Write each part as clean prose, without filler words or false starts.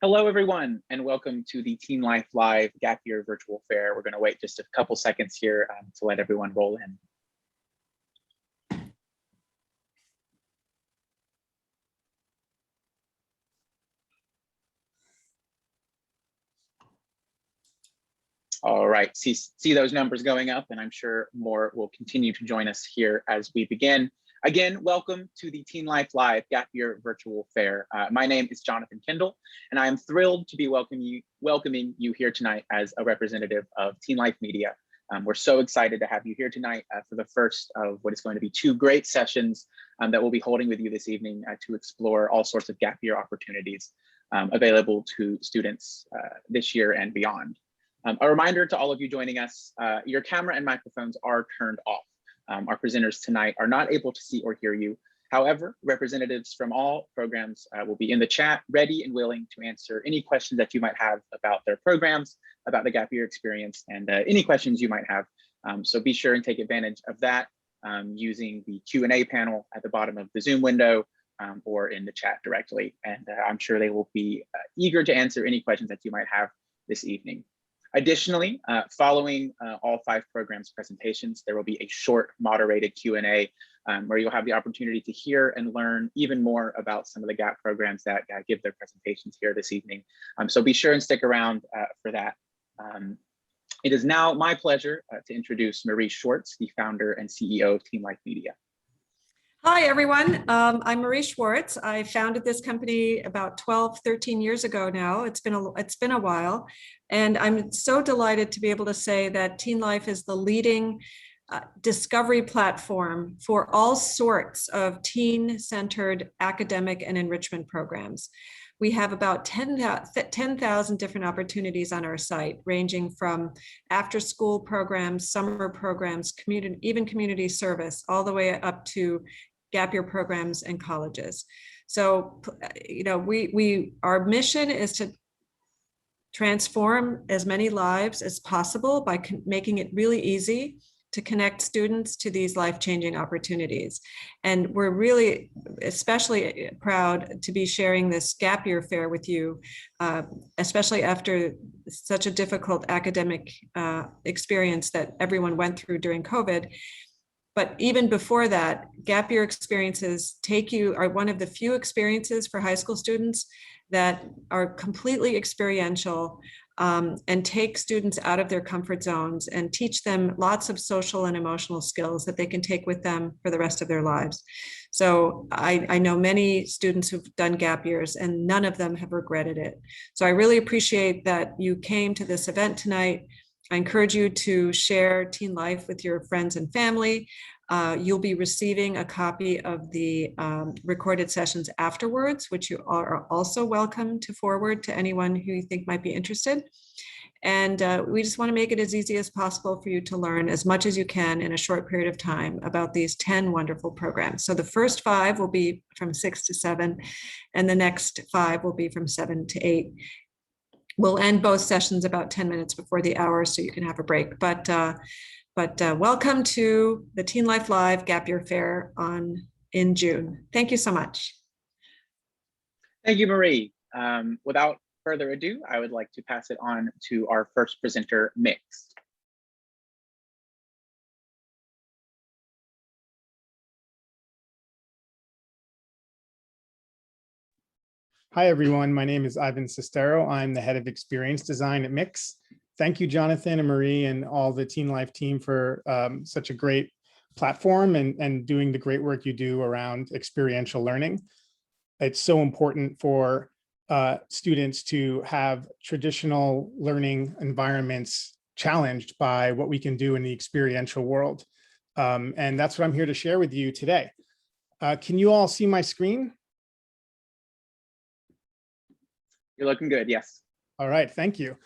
Hello, everyone, and welcome to the TeenLife Live Gap Year Virtual Fair. We're going to wait just a couple seconds here to let everyone roll in. All right, see those numbers going up, and I'm sure more will continue to join us here as we begin. Again, welcome to the TeenLife Live Gap Year Virtual Fair. My name is Jonathan Kendall, and I am thrilled to be welcoming you here tonight as a representative of TeenLife Media. We're so excited to have you here tonight for the first of what is going to be two great sessions that we'll be holding with you this evening to explore all sorts of gap year opportunities available to students this year and beyond. A reminder to all of you joining us, your camera and microphones are turned off. Our presenters tonight are not able to see or hear you. However, representatives from all programs will be in the chat, ready and willing to answer any questions that you might have about their programs, about the gap year experience, and any questions you might have. So be sure and take advantage of that using the Q&A panel at the bottom of the Zoom window or in the chat directly. And I'm sure they will be eager to answer any questions that you might have this evening. Additionally, following all 5 programs presentations, there will be a short moderated Q&A where you'll have the opportunity to hear and learn even more about some of the GAP programs that give their presentations here this evening. So be sure and stick around for that. It is now my pleasure to introduce Marie Schwartz, the founder and CEO of TeenLife Media. Hi, everyone. I'm Marie Schwartz. I founded this company about 12, 13 years ago now. It's been a while. And I'm so delighted to be able to say that TeenLife is the leading discovery platform for all sorts of teen-centered academic and enrichment programs. We have about 10,000 different opportunities on our site, ranging from after-school programs, summer programs, even community service, all the way up to gap year programs and colleges. So, you know, our mission is to transform as many lives as possible by making it really easy to connect students to these life-changing opportunities. And we're really especially proud to be sharing this gap year fair with you, especially after such a difficult academic experience that everyone went through during COVID. But even before that, gap year experiences are one of the few experiences for high school students that are completely experiential and take students out of their comfort zones and teach them lots of social and emotional skills that they can take with them for the rest of their lives. So I know many students who've done gap years and none of them have regretted it. So I really appreciate that you came to this event tonight. I encourage you to share TeenLife with your friends and family. You'll be receiving a copy of the recorded sessions afterwards, which you are also welcome to forward to anyone who you think might be interested. And we just want to make it as easy as possible for you to learn as much as you can in a short period of time about these 10 wonderful programs. So the first 5 will be from 6 to 7, and the next 5 will be from 7 to 8. We'll end both sessions about 10 minutes before the hour, so you can have a break. But welcome to the TeenLife Live Gap Year Fair in June. Thank you so much. Thank you, Marie. Without further ado, I would like to pass it on to our first presenter, Mix. Hi, everyone. My name is Ivan Sestero. I'm the head of experience design at Mix. Thank you, Jonathan and Marie and all the TeenLife team for such a great platform and doing the great work you do around experiential learning. It's so important for students to have traditional learning environments challenged by what we can do in the experiential world. And that's what I'm here to share with you today. Can you all see my screen? You're looking good, yes. All right, thank you.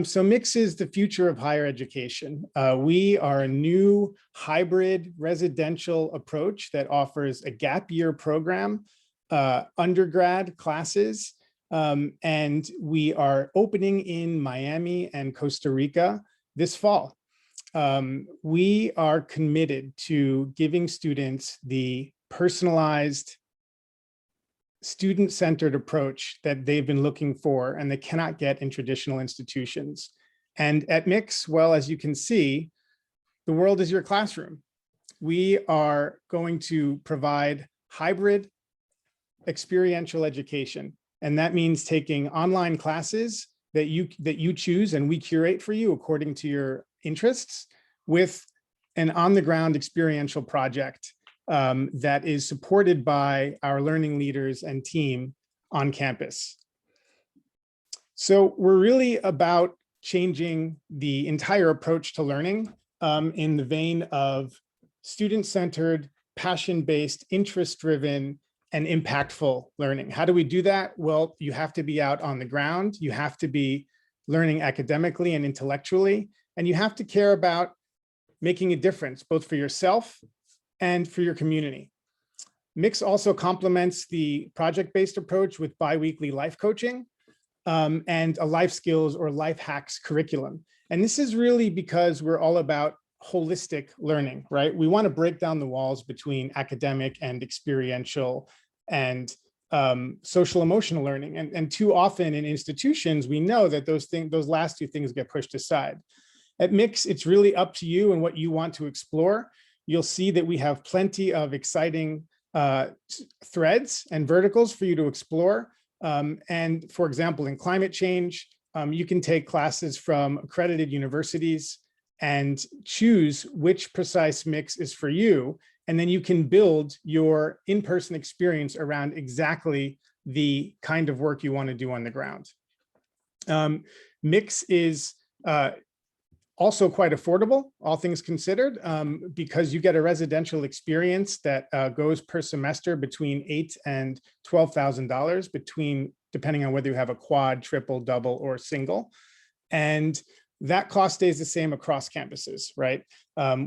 So Mix is the future of higher education. We are a new hybrid residential approach that offers a gap year program, undergrad classes, and we are opening in Miami and Costa Rica this fall. We are committed to giving students the personalized student-centered approach that they've been looking for and they cannot get in traditional institutions. And at Mix, well, as you can see, the world is your classroom. We are going to provide hybrid experiential education. And that means taking online classes that you choose and we curate for you according to your interests, with an on-the-ground experiential project that is supported by our learning leaders and team on campus. So we're really about changing the entire approach to learning in the vein of student-centered, passion-based, interest-driven, and impactful learning. How do we do that? Well, you have to be out on the ground. You have to be learning academically and intellectually, and you have to care about making a difference, both for yourself and for your community. Mix also complements the project-based approach with bi-weekly life coaching and a life skills or life hacks curriculum. And this is really because we're all about holistic learning, right? We want to break down the walls between academic and experiential and social emotional learning. And too often in institutions, we know that those last two things get pushed aside. At Mix, it's really up to you and what you want to explore. You'll see that we have plenty of exciting threads and verticals for you to explore. And for example, in climate change, you can take classes from accredited universities and choose which precise mix is for you. And then you can build your in-person experience around exactly the kind of work you want to do on the ground. Mix is also quite affordable, all things considered, because you get a residential experience that goes per semester between $8,000 and $12,000, depending on whether you have a quad, triple, double, or single. And that cost stays the same across campuses, right?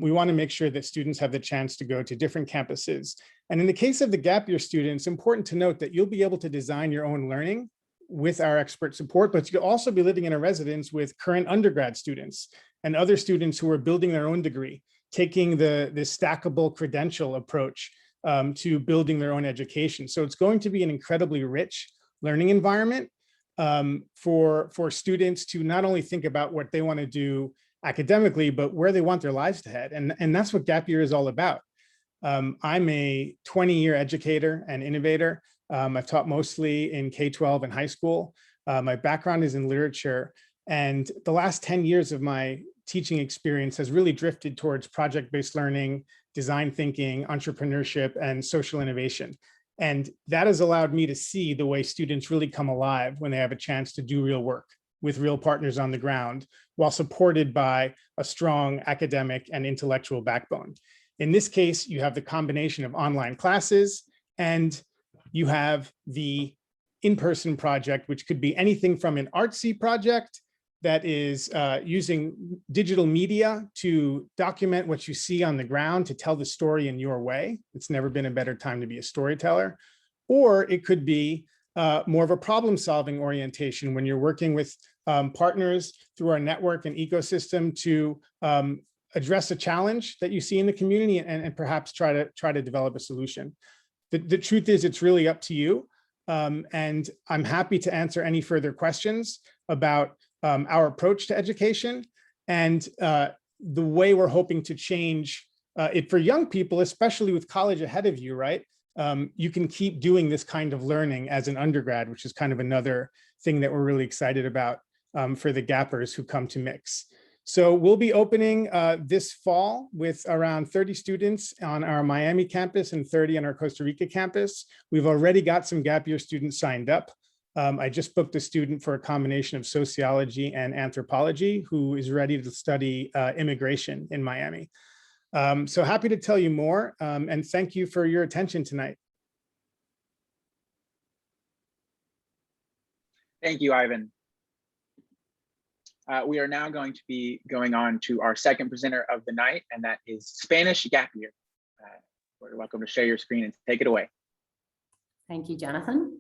We want to make sure that students have the chance to go to different campuses. And in the case of the gap year students, important to note that you'll be able to design your own learning with our expert support, but you'll also be living in a residence with current undergrad students and other students who are building their own degree, taking the stackable credential approach to building their own education. So it's going to be an incredibly rich learning environment for students to not only think about what they want to do academically, but where they want their lives to head. And that's what Gap Year is all about. I'm a 20-year educator and innovator. I've taught mostly in K-12 and high school. My background is in literature. And the last 10 years of my teaching experience has really drifted towards project-based learning, design thinking, entrepreneurship, and social innovation. And that has allowed me to see the way students really come alive when they have a chance to do real work with real partners on the ground, while supported by a strong academic and intellectual backbone. In this case, you have the combination of online classes and you have the in-person project, which could be anything from an artsy project that is using digital media to document what you see on the ground to tell the story in your way. It's never been a better time to be a storyteller. Or it could be more of a problem-solving orientation when you're working with partners through our network and ecosystem to address a challenge that you see in the community and perhaps try to develop a solution. The truth is, it's really up to you. And I'm happy to answer any further questions about our approach to education and the way we're hoping to change it for young people, especially with college ahead of you, right? You can keep doing this kind of learning as an undergrad, which is kind of another thing that we're really excited about for the gappers who come to Mix. So we'll be opening this fall with around 30 students on our Miami campus and 30 on our Costa Rica campus. We've already got some gap year students signed up. I just booked a student for a combination of sociology and anthropology who is ready to study immigration in Miami. So happy to tell you more, and thank you for your attention tonight. Thank you, Ivan. We are now going to be going on to our second presenter of the night, and that is Spanish Gap Year. You're welcome to share your screen and take it away. Thank you, Jonathan.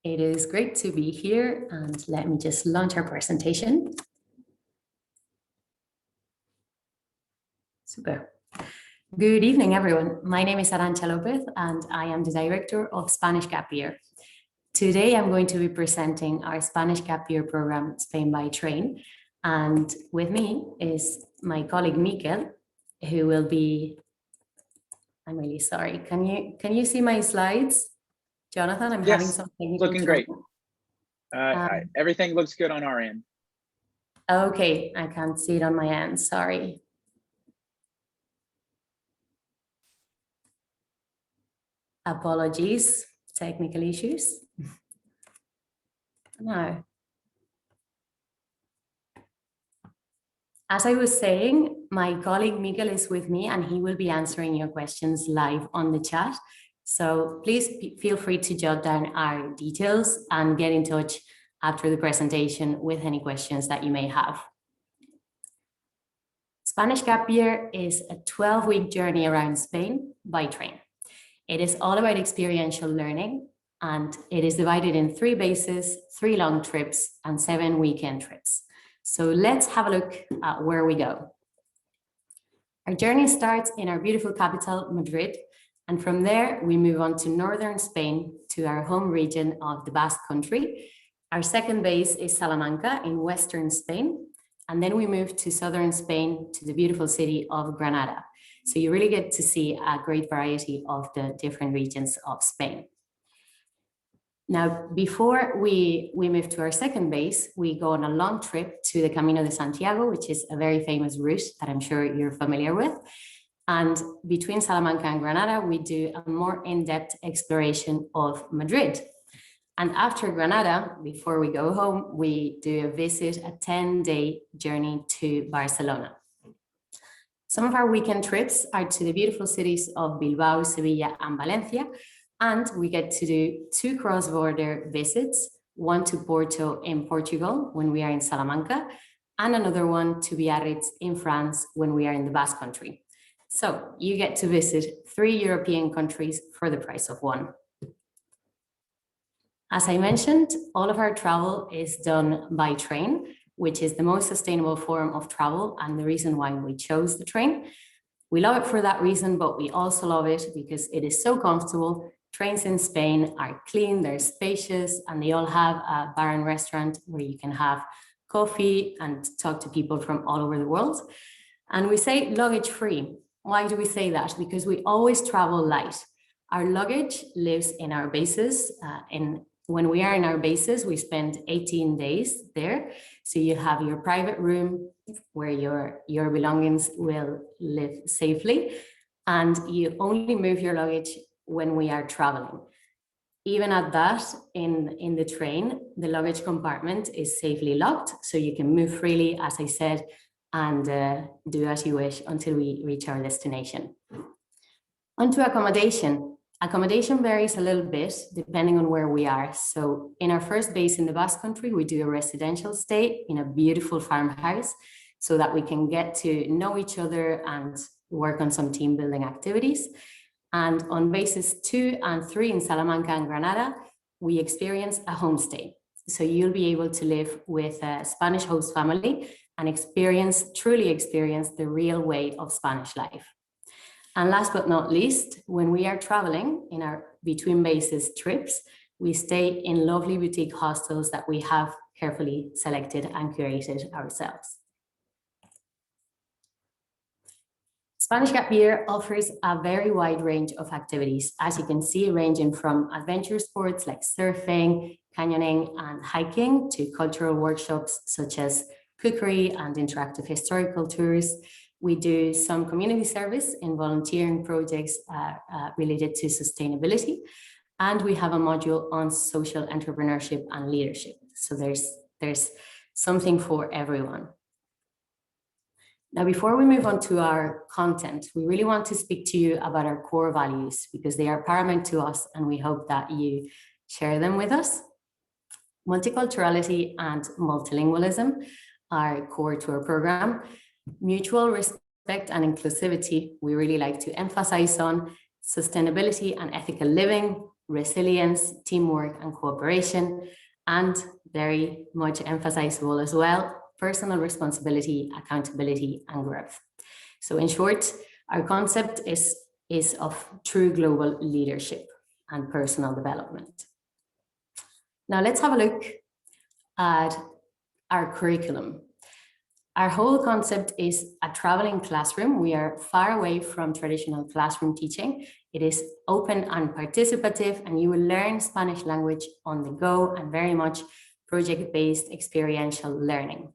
It is great to be here, and let me just launch our presentation. Super. Good evening, everyone. My name is Arantxa Lopez, and I am the director of Spanish Gap Year. Today, I'm going to be presenting our Spanish Gap Year program, Spain by Train. And with me is my colleague, Mikel, who will be, I'm really sorry. Can you see my slides? Jonathan, I'm having Yes, some technical looking great. trouble. Everything looks good on our end. Okay, I can't see it on my end, sorry. Apologies, technical issues. No. As I was saying, my colleague Miguel is with me and he will be answering your questions live on the chat. So please feel free to jot down our details and get in touch after the presentation with any questions that you may have. Spanish Gap Year is a 12-week journey around Spain by train. It is all about experiential learning, and it is divided in 3 bases, 3 long trips, and 7 weekend trips. So let's have a look at where we go. Our journey starts in our beautiful capital, Madrid, and from there we move on to northern Spain to our home region of the Basque Country. Our second base is Salamanca in western Spain, and then we move to southern Spain to the beautiful city of Granada. So you really get to see a great variety of the different regions of Spain. Now, before we move to our second base, we go on a long trip to the Camino de Santiago, which is a very famous route that I'm sure you're familiar with. And between Salamanca and Granada, we do a more in-depth exploration of Madrid. And after Granada, before we go home, we do a 10-day journey to Barcelona. Some of our weekend trips are to the beautiful cities of Bilbao, Sevilla, and Valencia. And we get to do 2 cross-border visits, one to Porto in Portugal when we are in Salamanca, and another one to Biarritz in France when we are in the Basque Country. So you get to visit 3 European countries for the price of 1. As I mentioned, all of our travel is done by train, which is the most sustainable form of travel and the reason why we chose the train. We love it for that reason, but we also love it because it is so comfortable. Trains in Spain are clean, they're spacious, and they all have a bar and restaurant where you can have coffee and talk to people from all over the world. And we say luggage free. Why do we say that? Because we always travel light. Our luggage lives in our bases. When we are in our bases, we spend 18 days there. So you have your private room where your belongings will live safely. And you only move your luggage when we are traveling. Even at that, in the train, the luggage compartment is safely locked. So you can move freely, as I said, and do as you wish until we reach our destination. On to accommodation. Accommodation varies a little bit depending on where we are. So in our first base in the Basque Country, we do a residential stay in a beautiful farmhouse so that we can get to know each other and work on some team building activities. And on bases 2 and 3 in Salamanca and Granada, we experience a homestay. So you'll be able to live with a Spanish host family and truly experience the real way of Spanish life. And last but not least, when we are traveling in our between bases trips, we stay in lovely boutique hostels that we have carefully selected and curated ourselves. Spanish Gap Year offers a very wide range of activities, as you can see, ranging from adventure sports like surfing, canyoning, and hiking to cultural workshops such as cookery and interactive historical tours. We do some community service in volunteering projects related to sustainability, and we have a module on social entrepreneurship and leadership. So there's something for everyone. Now, before we move on to our content, we really want to speak to you about our core values because they are paramount to us and we hope that you share them with us. Multiculturality and multilingualism are core to our program. Mutual respect and inclusivity, we really like to emphasize on sustainability and ethical living, resilience, teamwork and cooperation, and very much emphasizable as well, personal responsibility, accountability and growth. So in short, Our concept is of true global leadership and personal development. Now let's have a look at our curriculum. Our whole concept is a traveling classroom. We are far away from traditional classroom teaching. It is open and participative, and you will learn Spanish language on the go and very much project-based experiential learning.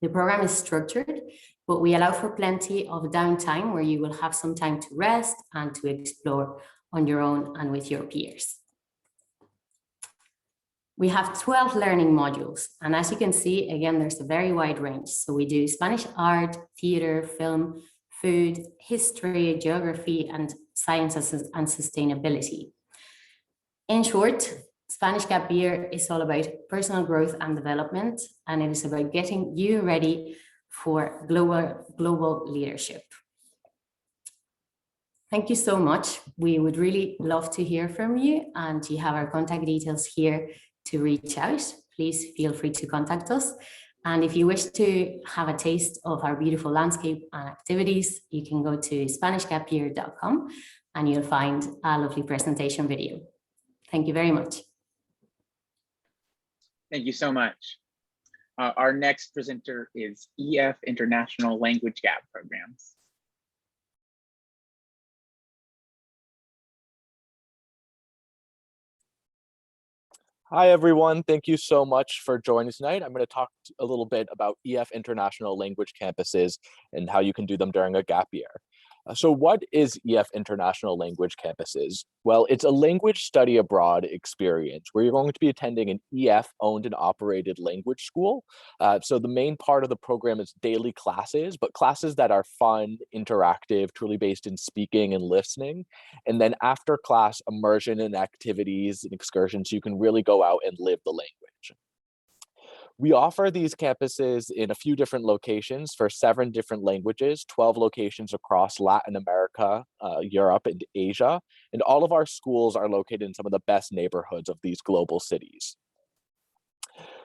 The program is structured, but we allow for plenty of downtime where you will have some time to rest and to explore on your own and with your peers. We have 12 learning modules, and as you can see, again, there's a very wide range. So we do Spanish art, theater, film, food, history, geography, and sciences and sustainability. In short, Spanish Gap Year is all about personal growth and development, and it is about getting you ready for global leadership. Thank you so much. We would really love to hear from you, and you have our contact details here to reach out. Please feel free to contact us. And if you wish to have a taste of our beautiful landscape and activities, you can go to SpanishGapYear.com and you'll find a lovely presentation video. Thank you very much. Thank you so much. Our next presenter is EF International Language Gap Programs. Hi, everyone. Thank you so much for joining us tonight. I'm going to talk a little bit about EF International Language Campuses and how you can do them during a gap year. So what is EF International Language Campuses? Well, it's a language study abroad experience where you're going to be attending an EF owned and operated language school. So the main part of the program is daily classes, but classes that are fun, interactive, truly based in speaking and listening. And then after class, immersion in activities and excursions, so you can really go out and live the language. We offer these campuses in a few different locations for 7 different languages, 12 locations across Latin America, Europe, and Asia. And all of our schools are located in some of the best neighborhoods of these global cities.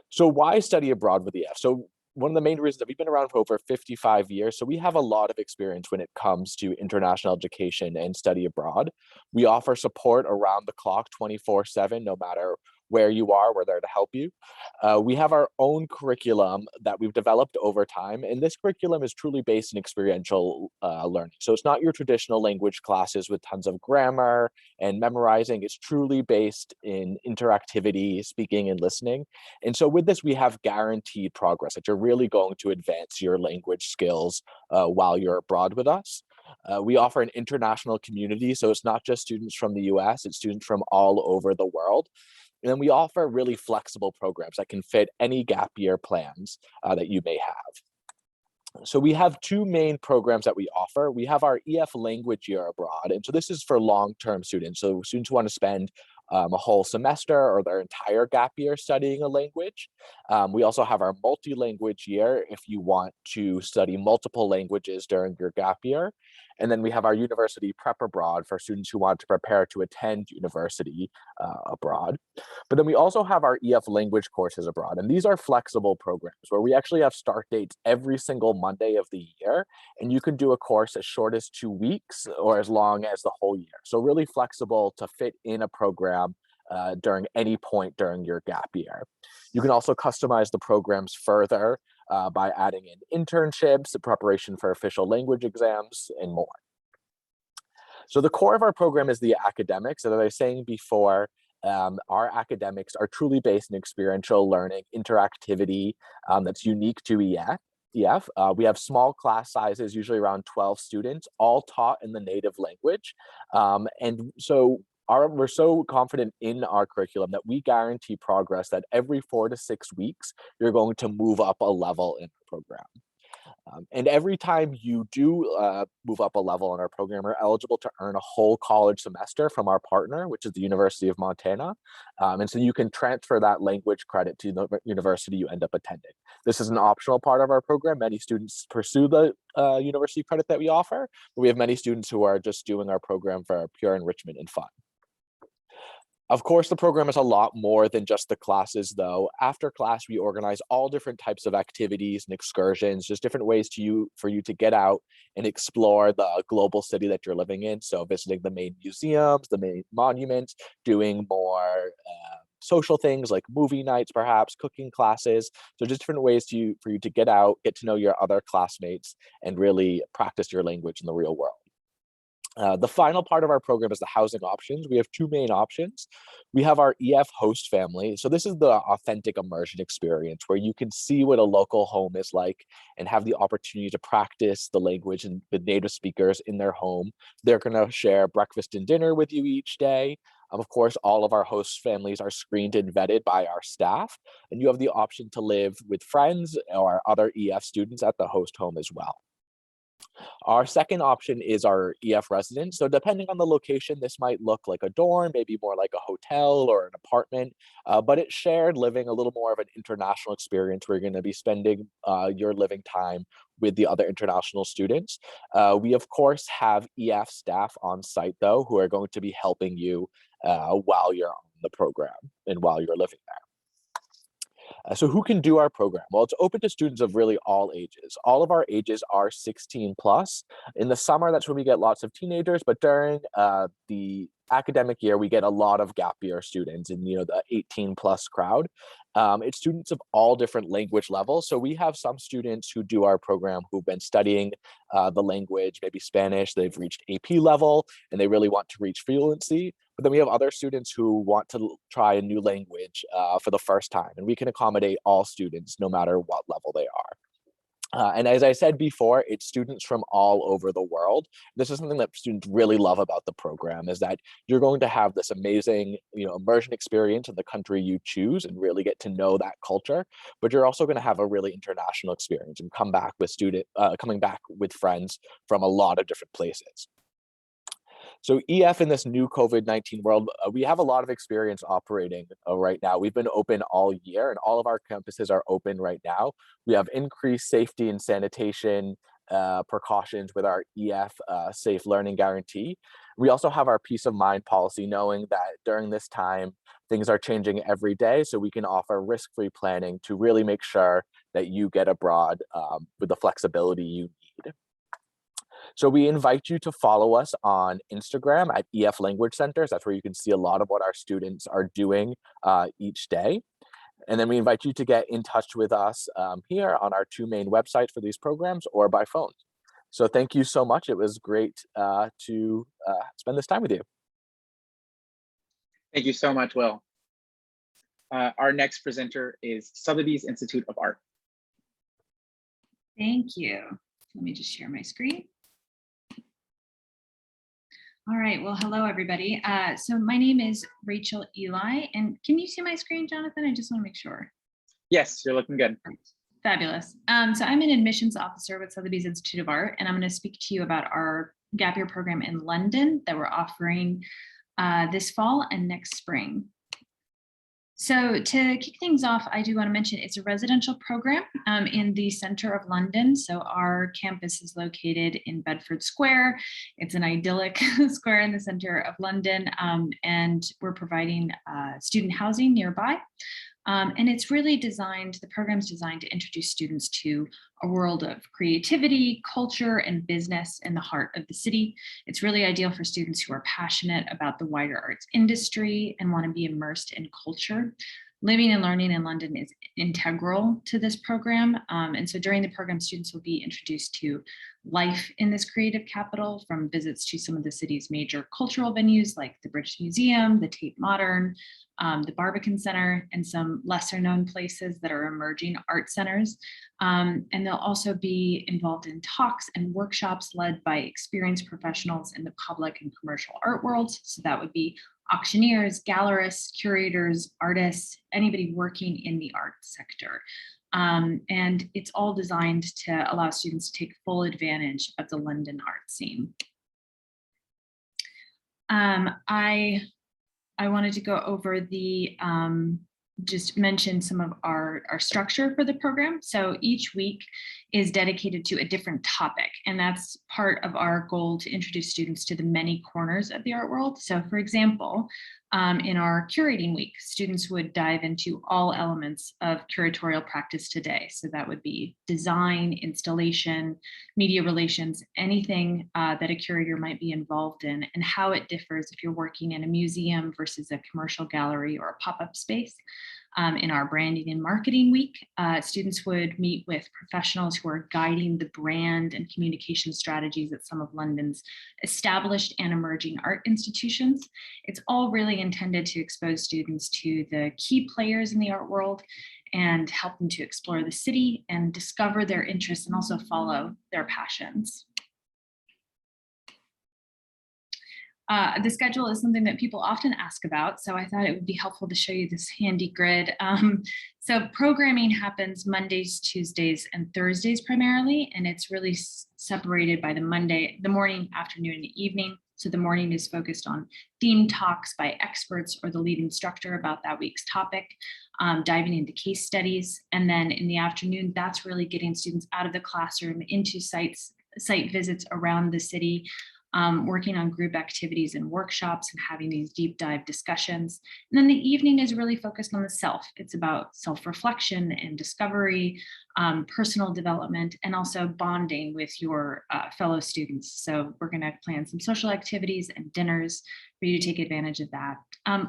So why study abroad with EF? So one of the main reasons that we've been around for over 55 years, so we have a lot of experience when it comes to international education and study abroad. We offer support around the clock, 24/7, no matter where you are, we're there to help you. We have our own curriculum that we've developed over time, and this curriculum is truly based in experiential learning. So it's not your traditional language classes with tons of grammar and memorizing. It's truly based in interactivity, speaking and listening. And so with this, we have guaranteed progress that you're really going to advance your language skills while you're abroad with us. We offer an international community, so it's not just students from the US, it's students from all over the world. And then we offer really flexible programs that can fit any gap year plans that you may have. So we have 2 main programs that we offer. We have our EF Language Year Abroad, and so this is for long-term students. So students who want to spend a whole semester or their entire gap year studying a language. We also have our multi-language year if you want to study multiple languages during your gap year. And then we have our university prep abroad for students who want to prepare to attend university abroad. But then we also have our EF language courses abroad. And these are flexible programs where we actually have start dates every single Monday of the year. And you can do a course as short as 2 weeks or as long as the whole year. So really flexible to fit in a program during any point during your gap year. You can also customize the programs further by adding in internships, preparation for official language exams, and more. So the core of our program is the academics. And as I was saying before, our academics are truly based in experiential learning, interactivity that's unique to EF. We have small class sizes, usually around 12 students, all taught in the native language. And so we're so confident in our curriculum that we guarantee progress that every 4 to 6 weeks, you're going to move up a level in the program. And every time you do move up a level in our program, you're eligible to earn a whole college semester from our partner, which is the University of Montana. And so you can transfer that language credit to the university you end up attending. This is an optional part of our program. Many students pursue the university credit that we offer, but we have many students who are just doing our program for pure enrichment and fun. Of course, the program is a lot more than just the classes, though. After class, we organize all different types of activities and excursions, just different ways for you to get out and explore the global city that you're living in. So visiting the main museums, the main monuments, doing more social things like movie nights, perhaps cooking classes. So just different ways for you to get out, get to know your other classmates, and really practice your language in the real world. The final part of our program is the housing options. We have two main options. We have our EF host family. So this is the authentic immersion experience where you can see what a local home is like and have the opportunity to practice the language and the native speakers in their home. They're going to share breakfast and dinner with you each day. Of course, all of our host families are screened and vetted by our staff, and you have the option to live with friends or other EF students at the host home as well. Our second option is our EF residence. So depending on the location, this might look like a dorm, maybe more like a hotel or an apartment, but it's shared living, a little more of an international experience where you're going to be spending your living time with the other international students. We, of course, have EF staff on site, though, who are going to be helping you while you're on the program and while you're living there. So who can do our program? Well, it's open to students of really all ages. All of our ages are 16 plus. In the summer, that's when we get lots of teenagers, but during the academic year, we get a lot of gap year students and, the 18 plus crowd. It's students of all different language levels. So we have some students who do our program who've been studying the language, maybe Spanish, they've reached AP level and they really want to reach fluency. But then we have other students who want to try a new language for the first time, and we can accommodate all students no matter what level they are. And as I said before, it's students from all over the world. This is something that students really love about the program, is that you're going to have this amazing, immersion experience in the country you choose and really get to know that culture. But you're also going to have a really international experience and coming back with friends from a lot of different places. So EF in this new COVID-19 world, we have a lot of experience operating right now. We've been open all year and all of our campuses are open right now. We have increased safety and sanitation precautions with our EF safe learning guarantee. We also have our peace of mind policy, knowing that during this time, things are changing every day. So we can offer risk-free planning to really make sure that you get abroad with the flexibility you need. So we invite you to follow us on Instagram at EF Language Centers. That's where you can see a lot of what our students are doing each day. And then we invite you to get in touch with us here on our two main websites for these programs or by phone. So thank you so much. It was great to spend this time with you. Thank you so much, Will. Our next presenter is Sothebys Institute of Art. Thank you. Let me just share my screen. All right, well, hello, everybody. So my name is Rachel Eli, and can you see my screen, Jonathan? I just want to make sure. Yes, you're looking good. Fabulous. So I'm an admissions officer with Sothebys Institute of Art, and I'm going to speak to you about our gap year program in London that we're offering this fall and next spring. So to kick things off, I do want to mention it's a residential program in the center of London. So our campus is located in Bedford Square. It's an idyllic square in the center of London, and we're providing student housing nearby. And it's really designed, the program's designed to introduce students to a world of creativity, culture, and business in the heart of the city. It's really ideal for students who are passionate about the wider arts industry and want to be immersed in culture. Living and learning in London is integral to this program. And so during the program, students will be introduced to life in this creative capital, from visits to some of the city's major cultural venues like the British Museum, the Tate Modern, the Barbican Center, and some lesser known places that are emerging art centers. And they'll also be involved in talks and workshops led by experienced professionals in the public and commercial art worlds. So that would be auctioneers, gallerists, curators, artists, anybody working in the art sector. And it's all designed to allow students to take full advantage of the London art scene. I wanted to go over the just mention some of our structure for the program. So each week is dedicated to a different topic, and that's part of our goal to introduce students to the many corners of the art world. So for example, in our curating week, students would dive into all elements of curatorial practice today. So that would be design, installation, media relations, anything that a curator might be involved in, and how it differs if you're working in a museum versus a commercial gallery or a pop-up space. In our branding and marketing week, students would meet with professionals who are guiding the brand and communication strategies at some of London's established and emerging art institutions. It's all really intended to expose students to the key players in the art world and help them to explore the city and discover their interests and also follow their passions. The schedule is something that people often ask about, so I thought it would be helpful to show you this handy grid. So programming happens Mondays, Tuesdays, and Thursdays primarily, and it's really separated by the morning, afternoon, and evening. So the morning is focused on theme talks by experts or the lead instructor about that week's topic, diving into case studies. And then in the afternoon, that's really getting students out of the classroom into site visits around the city, working on group activities and workshops and having these deep dive discussions. And then the evening is really focused on the self. It's about self-reflection and discovery, personal development, and also bonding with your fellow students. So we're going to plan some social activities and dinners for you to take advantage of that.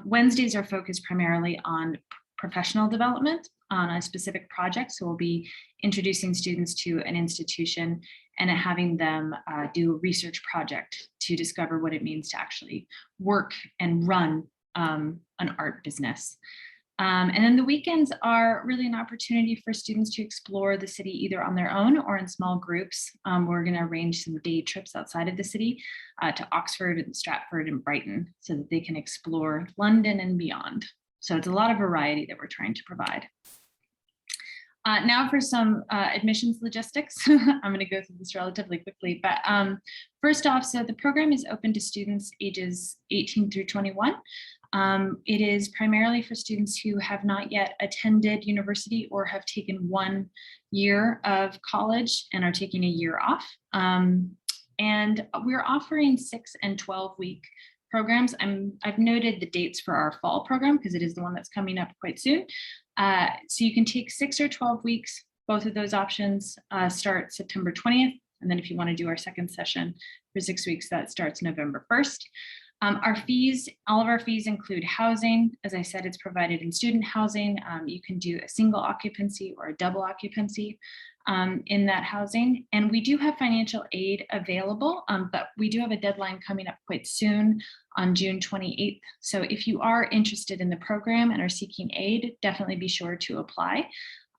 Wednesdays are focused primarily on professional development on a specific project. So we'll be introducing students to an institution and having them do a research project to discover what it means to actually work and run an art business. And then the weekends are really an opportunity for students to explore the city either on their own or in small groups. We're going to arrange some day trips outside of the city to Oxford and Stratford and Brighton so that they can explore London and beyond. So it's a lot of variety that we're trying to provide. Now for some admissions logistics. I'm going to go through this relatively quickly, but first off, so the program is open to students ages 18 through 21. It is primarily for students who have not yet attended university or have taken 1 year of college and are taking a year off. And we're offering 6 and 12-week programs. I've noted the dates for our fall program because it is the one that's coming up quite soon. So you can take 6 or 12 weeks. Both of those options start September 20th. And then if you want to do our second session for 6 weeks, that starts November 1st. Our fees, all of our fees include housing. As I said, it's provided in student housing. You can do a single occupancy or a double occupancy in that housing. And we do have financial aid available, but we do have a deadline coming up quite soon on June 28th. So if you are interested in the program and are seeking aid, definitely be sure to apply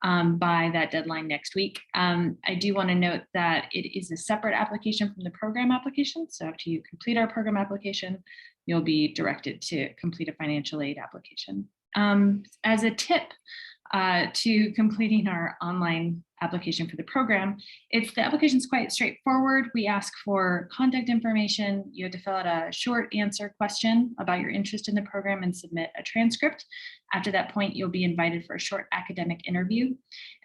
by that deadline next week. I do want to note that it is a separate application from the program application. So after you complete our program application, you'll be directed to complete a financial aid application. As a tip to completing our online application for the program, the application is quite straightforward. We ask for contact information. You have to fill out a short answer question about your interest in the program and submit a transcript. After that point, you'll be invited for a short academic interview.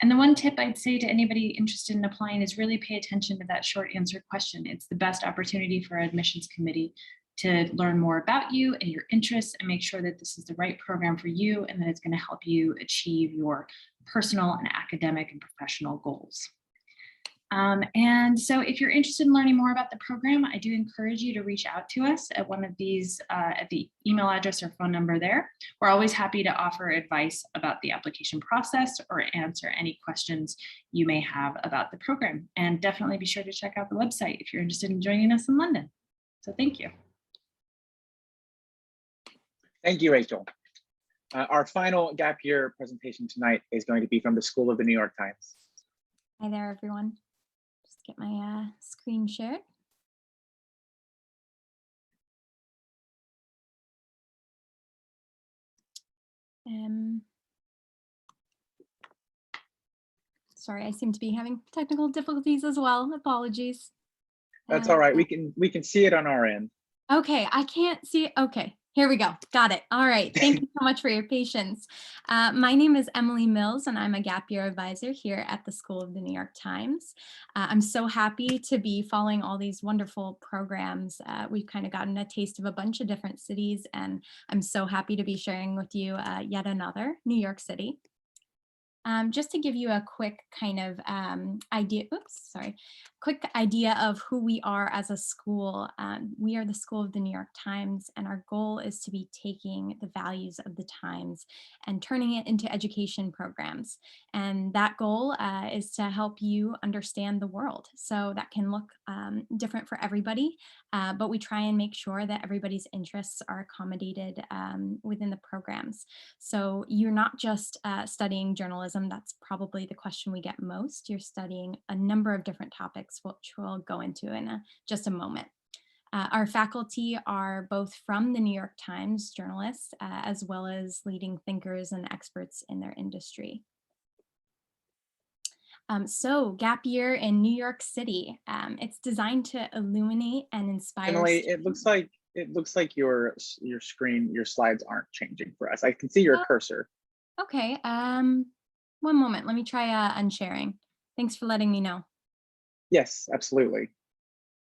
And the one tip I'd say to anybody interested in applying is really pay attention to that short answer question. It's the best opportunity for our admissions committee to learn more about you and your interests and make sure that this is the right program for you and that it's going to help you achieve your personal and academic and professional goals. And so if you're interested in learning more about the program, I do encourage you to reach out to us at one of these, at the email address or phone number there. We're always happy to offer advice about the application process or answer any questions you may have about the program. And definitely be sure to check out the website if you're interested in joining us in London. So thank you. Thank you, Rachel. Our final gap year presentation tonight is going to be from the School of the New York Times. Hi there, everyone. Just get my screen shared. Sorry, I seem to be having technical difficulties as well. Apologies. That's all right. We can see it on our end. Okay, I can't see it. Okay, Here we go. Got it. All right. Thank you so much for your patience. My name is Emily Mills, and I'm a gap year advisor here at the School of the New York Times. I'm so happy to be following all these wonderful programs. We've kind of gotten a taste of a bunch of different cities, and I'm so happy to be sharing with you yet another, New York City. Just to give you a quick kind of quick idea of who we are as a school. We are the School of the New York Times, and our goal is to be taking the values of the Times and turning it into education programs. And that goal is to help you understand the world. So that can look different for everybody, but we try and make sure that everybody's interests are accommodated within the programs. So you're not just studying journalism. That's probably the question we get most. You're studying a number of different topics, which we'll go into in just a moment. Our faculty are both from the New York Times, journalists, as well as leading thinkers and experts in their industry. So Gap Year in New York City. It's designed to illuminate and inspire. Emily, it looks like your screen, your slides aren't changing for us. I can see your cursor. Okay, one moment. Let me try unsharing. Thanks for letting me know. Yes, absolutely.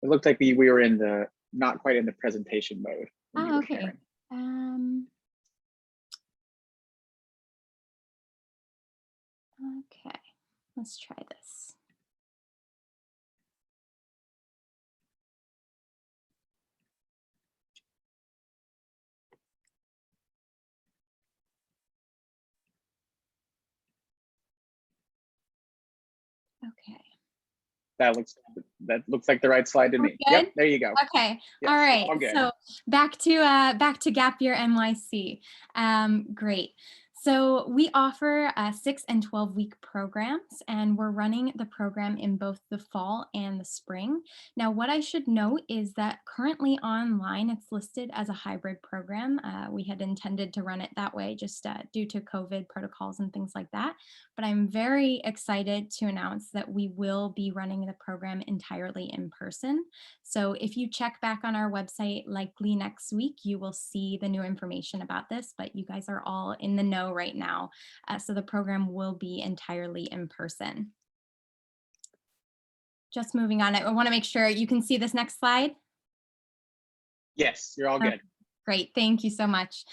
It looked like we were in the not quite in the presentation mode. Oh, okay. Okay, let's try this. Okay. That looks like the right slide to me. Yep, there you go. Okay. Yes, all right. all good. So back to Gap Year NYC. Great. So we offer 6 and 12-week programs, and we're running the program in both the fall and the spring. Now, what I should note is that currently online, it's listed as a hybrid program. We had intended to run it that way just due to COVID protocols and things like that. But I'm very excited to announce that we will be running the program entirely in person. So if you check back on our website, likely next week, you will see the new information about this, but you guys are all in the know right now. So the program will be entirely in person. Just moving on, I want to make sure you can see this next slide. Yes, you're all good. Great, thank you so much.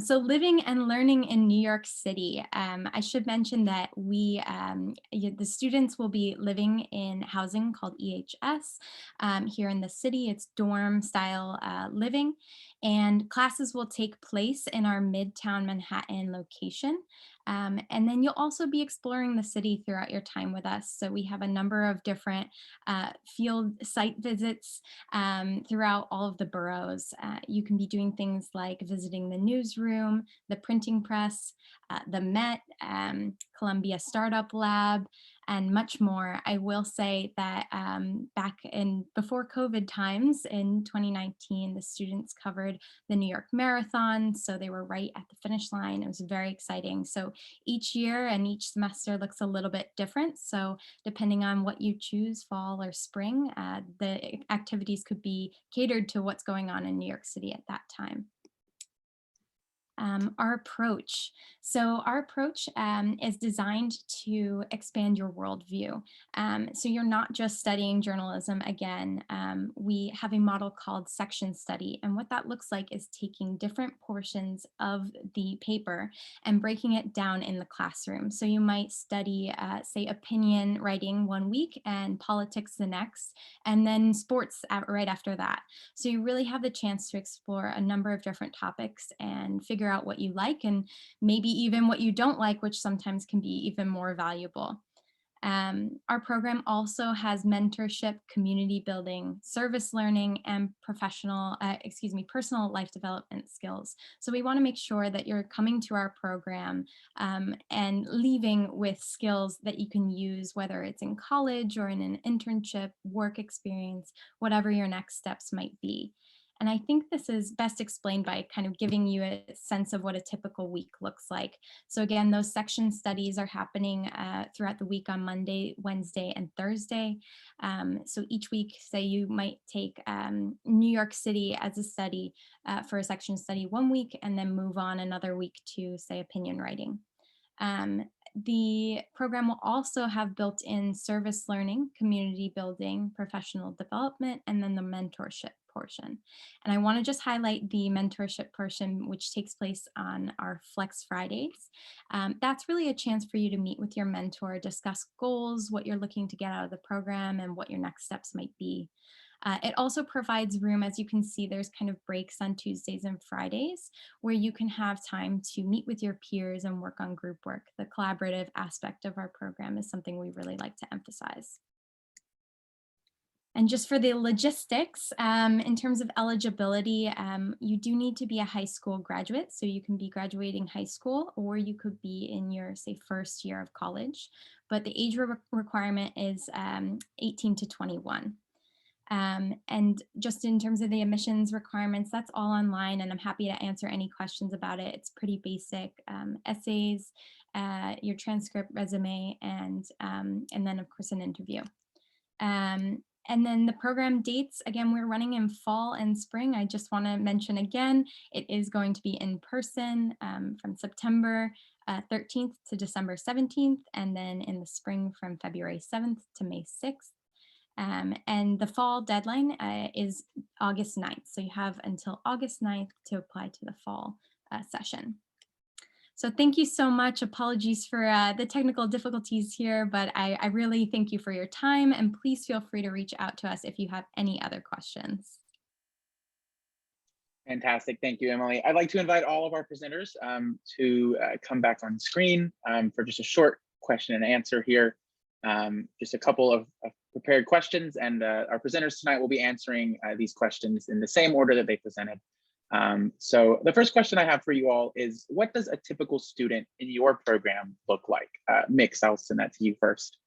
So living and learning in New York City, I should mention that the students will be living in housing called EHS here in the city. It's dorm style living, and classes will take place in our Midtown Manhattan location. And then you'll also be exploring the city throughout your time with us. So we have a number of different field site visits throughout all of the boroughs. You can be doing things like visiting the newsroom, the printing press, the Met, Columbia Startup Lab, and much more. I will say that before COVID times in 2019, the students covered the New York Marathon, so they were right at the finish line. It was very exciting. So each year and each semester looks a little bit different. So depending on what you choose, fall or spring, the activities could be catered to what's going on in New York City at that time. Our approach. So our approach is designed to expand your worldview. So you're not just studying journalism again. We have a model called section study. And what that looks like is taking different portions of the paper and breaking it down in the classroom. So you might study, say, opinion writing one week and politics the next, and then sports right after that. So you really have the chance to explore a number of different topics and figure out what you like and maybe even what you don't like, which sometimes can be even more valuable. Our program also has mentorship, community building, service learning, and personal life development skills. So we want to make sure that you're coming to our program and leaving with skills that you can use, whether it's in college or in an internship, work experience, whatever your next steps might be. And I think this is best explained by kind of giving you a sense of what a typical week looks like. So again, those section studies are happening throughout the week on Monday, Wednesday, and Thursday. So each week, say you might take New York City as a study for a section study one week, and then move on another week to, say, opinion writing. The program will also have built-in service learning, community building, professional development, and then the mentorship portion. And I want to just highlight the mentorship portion, which takes place on our Flex Fridays. That's really a chance for you to meet with your mentor, discuss goals, what you're looking to get out of the program, and what your next steps might be. It also provides room, as you can see, there's kind of breaks on Tuesdays and Fridays where you can have time to meet with your peers and work on group work. The collaborative aspect of our program is something we really like to emphasize. And just for the logistics, in terms of eligibility, you do need to be a high school graduate. So you can be graduating high school, or you could be in your, say, first year of college. But the age requirement is 18 to 21. And just in terms of the admissions requirements, that's all online, and I'm happy to answer any questions about it. It's pretty basic: essays, your transcript, resume, and then of course an interview. And then the program dates, again, we're running in fall and spring. I just want to mention again, it is going to be in person from September 13th to December 17th, and then in the spring from February 7th to May 6th. And the fall deadline is August 9th. So you have until August 9th to apply to the fall session. So thank you so much. Apologies for the technical difficulties here, but I really thank you for your time, and please feel free to reach out to us if you have any other questions. Fantastic. Thank you, Emily. I'd like to invite all of our presenters to come back on screen for just a short question and answer here. Just a couple of prepared questions, and our presenters tonight will be answering these questions in the same order that they presented. So the first question I have for you all is, what does a typical student in your program look like? Mix, I'll send that to you first.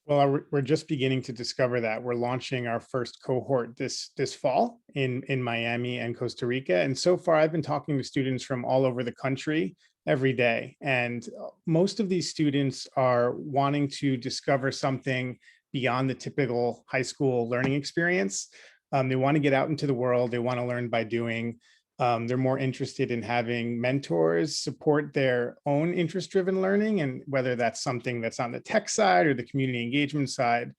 Well, we're just beginning to discover that. We're launching our first cohort this fall in Miami and Costa Rica. And so far, I've been talking to students from all over the country every day. And most of these students are wanting to discover something beyond the typical high school learning experience. They want to get out into the world. They want to learn by doing. They're more interested in having mentors support their own interest-driven learning, and whether that's something that's on the tech side or the community engagement side.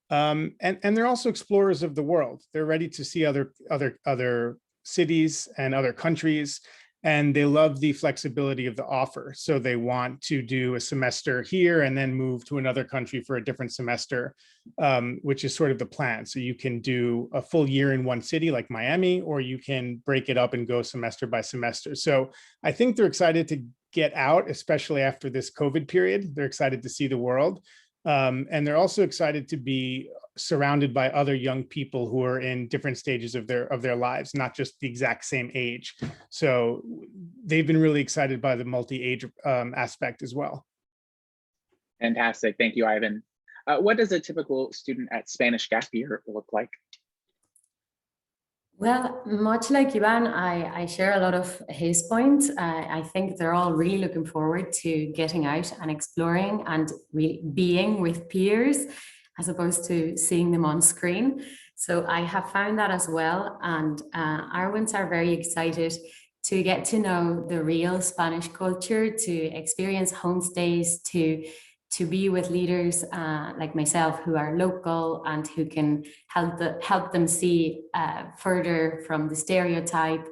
And they're also explorers of the world. They're ready to see other cities and other countries, and they love the flexibility of the offer. So they want to do a semester here and then move to another country for a different semester, which is sort of the plan. So you can do a full year in one city like Miami, or you can break it up and go semester by semester. So I think they're excited to get out, especially after this COVID period. They're excited to see the world. And they're also excited to be surrounded by other young people who are in different stages of their lives, not just the exact same age. So they've been really excited by the multi-age aspect as well. Fantastic. Thank you, Ivan. What does a typical student at Spanish Gap Year look like? Well, much like Ivan, I share a lot of his points. I think they're all really looking forward to getting out and exploring and being with peers, as opposed to seeing them on screen. So I have found that as well. And Arwins are very excited to get to know the real Spanish culture, to experience homestays, to be with leaders like myself who are local and who can help them see further from the stereotype.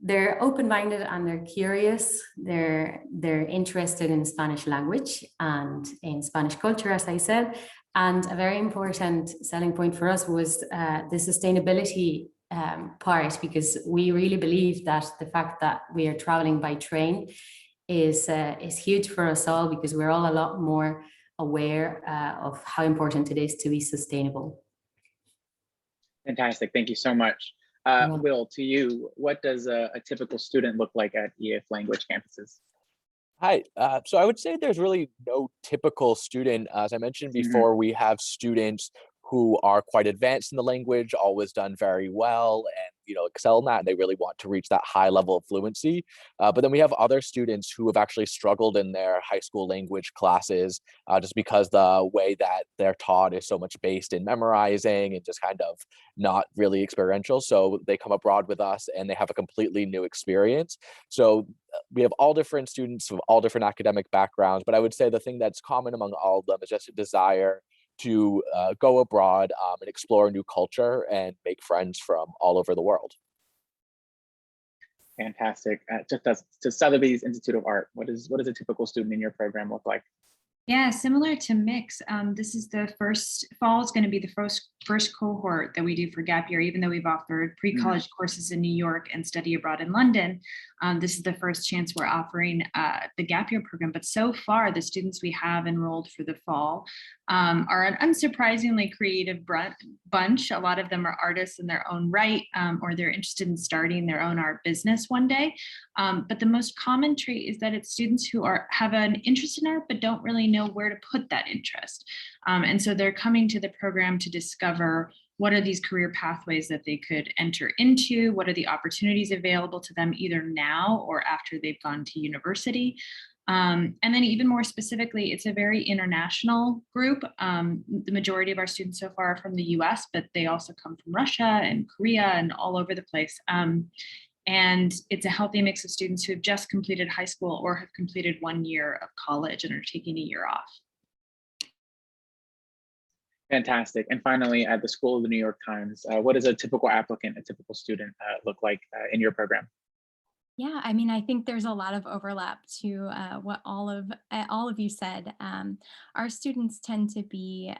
They're open-minded and they're curious. They're interested in Spanish language and in Spanish culture, as I said. And a very important selling point for us was the sustainability part, because we really believe that the fact that we are traveling by train is huge for us all, because we're all a lot more aware of how important it is to be sustainable. Fantastic. Thank you so much. Will, to you, what does a typical student look like at EF language campuses? Hi, so I would say there's really no typical student. As I mentioned before, we have students who are quite advanced in the language, always done very well, and excel in that, and they really want to reach that high level of fluency. But then we have other students who have actually struggled in their high school language classes, just because the way that they're taught is so much based in memorizing and just kind of not really experiential. So they come abroad with us and they have a completely new experience. So we have all different students from all different academic backgrounds, but I would say the thing that's common among all of them is just a desire to go abroad and explore a new culture and make friends from all over the world. Fantastic. Just as to Sothebys Institute of Art, what does a typical student in your program look like? Yeah, similar to Mix, this is the fall is going to be the first cohort that we do for gap year, even though we've offered pre-college courses in New York and study abroad in London. This is the first chance we're offering the gap year program. But so far, the students we have enrolled for the fall are an unsurprisingly creative bunch. A lot of them are artists in their own right, or they're interested in starting their own art business one day. But the most common trait is that it's students who have an interest in art, but don't really know where to put that interest. And so they're coming to the program to discover what are these career pathways that they could enter into, what are the opportunities available to them either now or after they've gone to university. And then even more specifically, it's a very international group. The majority of our students so far are from the US, but they also come from Russia and Korea and all over the place. And it's a healthy mix of students who have just completed high school or have completed 1 year of college and are taking a year off. Fantastic. And finally, at the School of the New York Times, what does a typical applicant, a typical student look like in your program? Yeah, I mean, I think there's a lot of overlap to what all of you said. Our students tend to be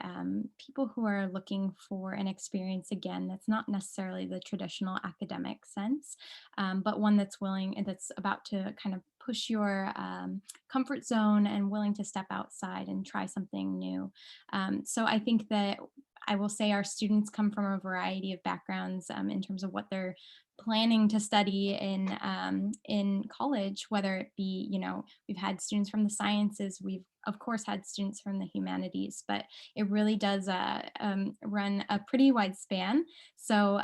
people who are looking for an experience, again, that's not necessarily the traditional academic sense, but one that's about to kind of push your comfort zone and willing to step outside and try something new. So I think that I will say our students come from a variety of backgrounds in terms of what they're planning to study in college, whether it be, we've had students from the sciences, we've of course had students from the humanities, but it really does run a pretty wide span. So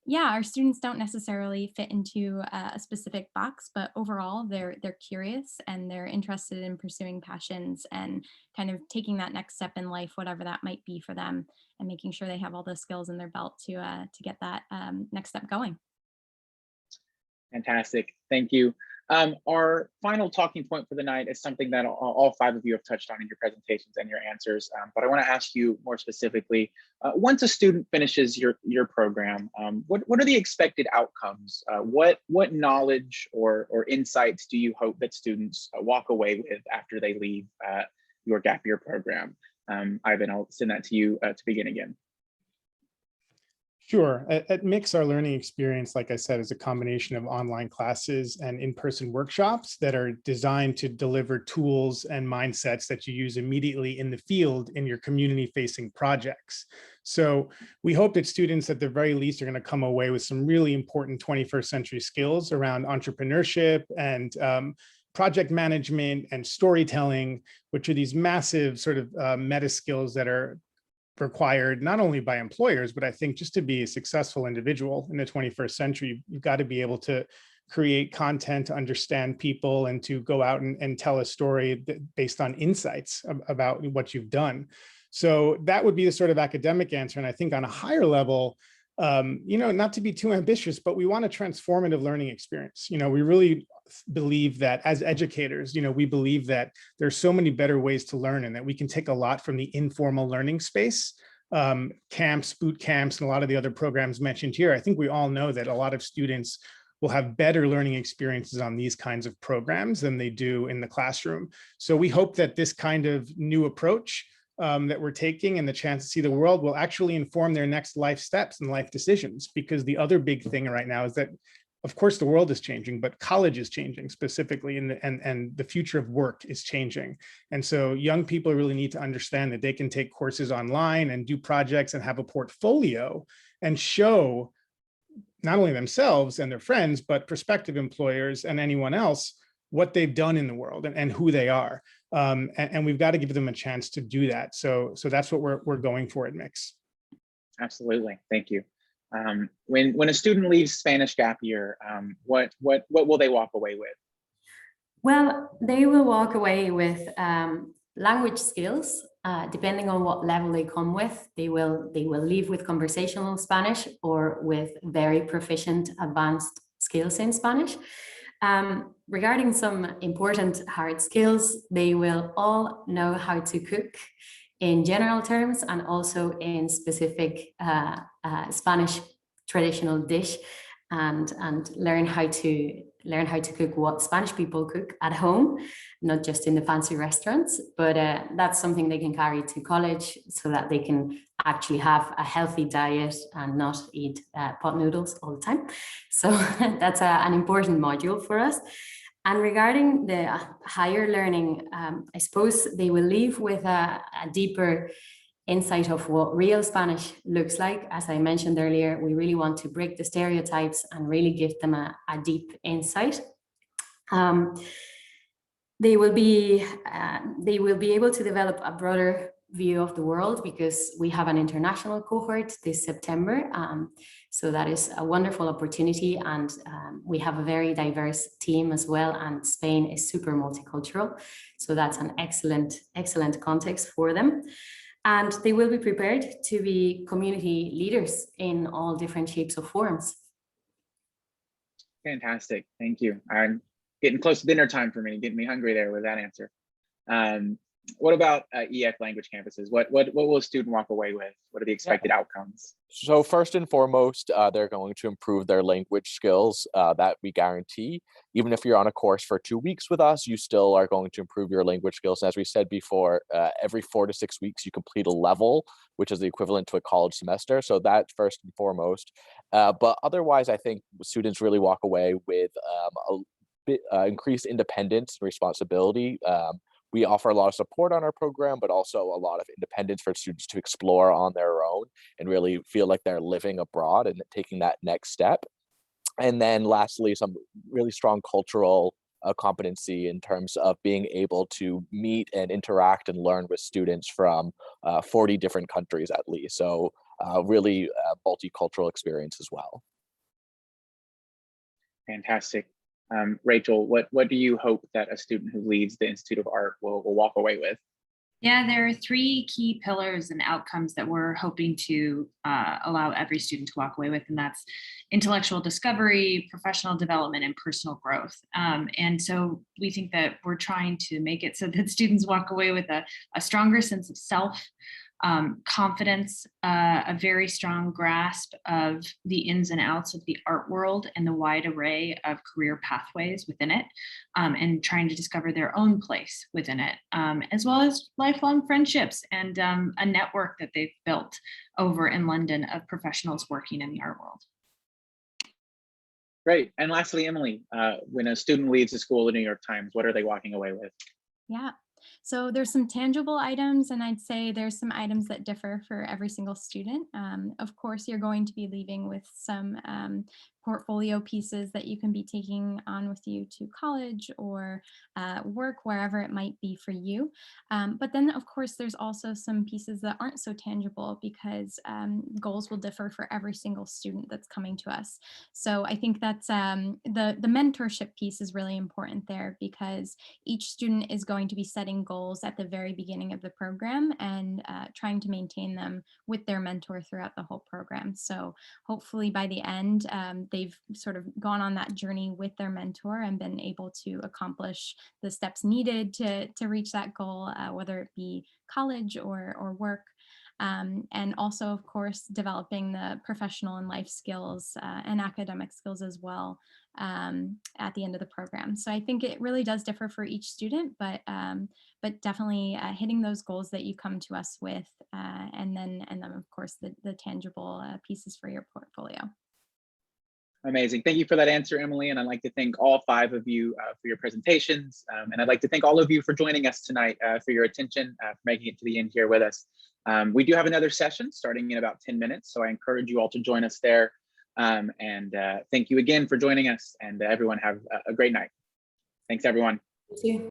yeah, our students don't necessarily fit into a specific box, but overall they're curious and they're interested in pursuing passions and kind of taking that next step in life, whatever that might be for them, and making sure they have all the skills in their belt to get that next step going. Fantastic. Thank you. Our final talking point for the night is something that all five of you have touched on in your presentations and your answers, but I want to ask you more specifically, once a student finishes your program, what are the expected outcomes? What knowledge or insights do you hope that students walk away with after they leave your gap year program? Ivan, I'll send that to you to begin again. Sure. At Mix, our learning experience, like I said, is a combination of online classes and in-person workshops that are designed to deliver tools and mindsets that you use immediately in the field in your community-facing projects. So we hope that students at the very least are going to come away with some really important 21st century skills around entrepreneurship and project management and storytelling, which are these massive sort of meta skills that are required not only by employers, but I think just to be a successful individual in the 21st century, you've got to be able to create content, to understand people, and to go out and tell a story based on insights about what you've done. So that would be the sort of academic answer. And I think on a higher level, not to be too ambitious, but we want a transformative learning experience. We really believe that as educators, we believe that there's so many better ways to learn and that we can take a lot from the informal learning space, camps, boot camps, and a lot of the other programs mentioned here. I think we all know that a lot of students will have better learning experiences on these kinds of programs than they do in the classroom. So we hope that this kind of new approach that we're taking and the chance to see the world will actually inform their next life steps and life decisions. Because the other big thing right now is that, of course, the world is changing, but college is changing specifically, and the future of work is changing. And so young people really need to understand that they can take courses online and do projects and have a portfolio and show not only themselves and their friends, but prospective employers and anyone else what they've done in the world and who they are. And we've got to give them a chance to do that. So that's what we're going for at Mix. Absolutely. Thank you. When a student leaves Spanish gap year, what will they walk away with? Well, they will walk away with language skills. Depending on what level they come with, they will leave with conversational Spanish or with very proficient advanced skills in Spanish. Regarding some important hard skills, they will all know how to cook in general terms and also in specific Spanish traditional dish, and learn how to cook what Spanish people cook at home, not just in the fancy restaurants. But that's something they can carry to college so that they can actually have a healthy diet and not eat pot noodles all the time. So that's an important module for us. And regarding the higher learning, I suppose they will leave with a deeper insight of what real Spanish looks like. As I mentioned earlier, we really want to break the stereotypes and really give them a deep insight. They will be able to develop a broader view of the world because we have an international cohort this September. So that is a wonderful opportunity, and we have a very diverse team as well, and Spain is super multicultural. So that's an excellent context for them. And they will be prepared to be community leaders in all different shapes or forms. Fantastic, thank you. I'm getting close to dinner time for me, getting me hungry there with that answer. What about EF language campuses? What will a student walk away with? What are the expected outcomes? So first and foremost, they're going to improve their language skills that we guarantee. Even if you're on a course for 2 weeks with us, you still are going to improve your language skills. As we said before, every 4 to 6 weeks, you complete a level, which is the equivalent to a college semester. So that's first and foremost. But otherwise, I think students really walk away with a bit increased independence and responsibility. We offer a lot of support on our program, but also a lot of independence for students to explore on their own and really feel like they're living abroad and taking that next step. And then lastly, some really strong cultural competency in terms of being able to meet and interact and learn with students from 40 different countries at least. So really multicultural experience as well. Fantastic. Rachel, what do you hope that a student who leaves the Institute of Art will walk away with? Yeah, there are 3 key pillars and outcomes that we're hoping to allow every student to walk away with, and that's intellectual discovery, professional development, and personal growth. And so we think that we're trying to make it so that students walk away with a stronger sense of self, confidence, a very strong grasp of the ins and outs of the art world and the wide array of career pathways within it, and trying to discover their own place within it, as well as lifelong friendships and a network that they've built over in London of professionals working in the art world. Great. And lastly, Emily, when a student leaves the School of the New York Times, what are they walking away with? Yeah. So there's some tangible items, and I'd say there's some items that differ for every single student. Of course, you're going to be leaving with some portfolio pieces that you can be taking on with you to college or work, wherever it might be for you. But then, of course, there's also some pieces that aren't so tangible because goals will differ for every single student that's coming to us. So I think that's the mentorship piece is really important there, because each student is going to be setting goals at the very beginning of the program and trying to maintain them with their mentor throughout the whole program. So hopefully by the end, they've sort of gone on that journey with their mentor and been able to accomplish the steps needed to reach that goal, whether it be college or work. And also, of course, developing the professional and life skills and academic skills as well at the end of the program. So I think it really does differ for each student, but definitely hitting those goals that you come to us with, and then of course the tangible pieces for your portfolio. Amazing. Thank you for that answer, Emily. And I'd like to thank all 5 of you for your presentations. And I'd like to thank all of you for joining us tonight, for your attention, for making it to the end here with us. We do have another session starting in about 10 minutes. So I encourage you all to join us there. And thank you again for joining us, and everyone have a great night. Thanks, everyone. Thank you.